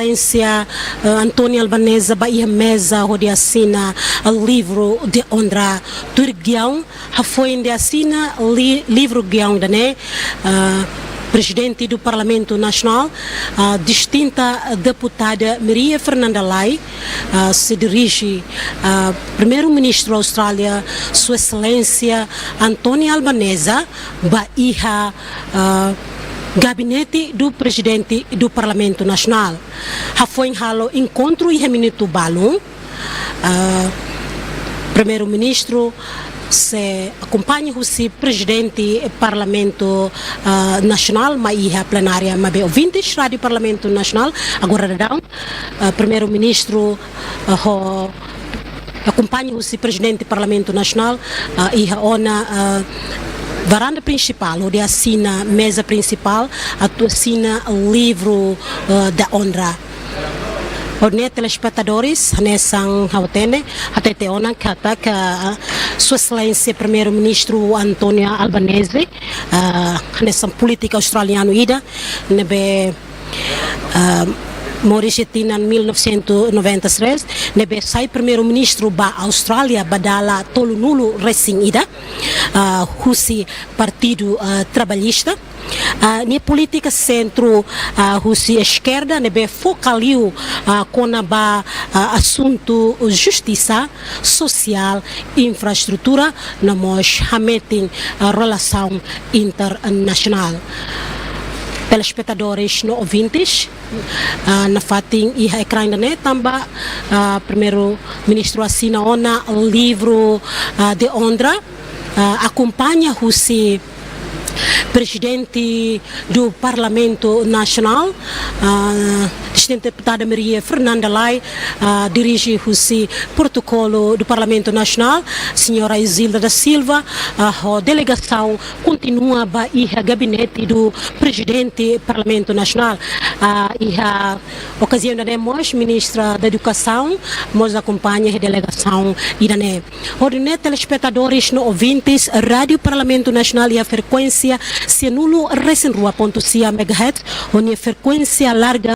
Excelência Anthony Albanese vai mesa onde assina o livro de honra do guião, foi onde assina o livro guião da Presidente do Parlamento Nacional, a distinta deputada Maria Fernanda Lai, se dirige ao Primeiro-Ministro da Austrália, Sua Excelência Anthony Albanese, baía gabinete do Presidente do Parlamento Nacional. Foi halo encontro e minuto balão. Primeiro-Ministro se acompanha o Presidente do Parlamento Nacional, mas a plenária, mas ouvintes do Parlamento Nacional, agora não, Primeiro-Ministro acompanha o Presidente do Parlamento Nacional e a ONA varanda principal, onde assina mesa principal, assina o livro da honra. Os telespectadores, nessa hautene, até te ona kata que Sua Excelência Primeiro-Ministro Anthony Albanese, nessa política australiana ida, nebe Mauricetina em 1993, nebe sai Primeiro-Ministro ba Austrália badala tolu nulo recém ida, husi Partido Trabalhista. Na política centro a esquerda nebe focaliu com assunto justiça social, infraestrutura, nós hametin relação internacional. Telespectadores no ouvintes na fatin e a ecrã da também Primeiro-Ministro assina o livro de honra, acompanha o Presidente do Parlamento Nacional, distinta deputada Maria Fernanda Lai, dirige o protocolo do Parlamento Nacional, senhora Isilda da Silva, a delegação continua a gabinete do Presidente do Parlamento Nacional. E a ocasião da Ministra da Educação, nos acompanha a delegação irane. Ordem telespectadores no ouvintes, Rádio Parlamento Nacional e a frequência se nulo recém rua.cia MHz, onde a frequência larga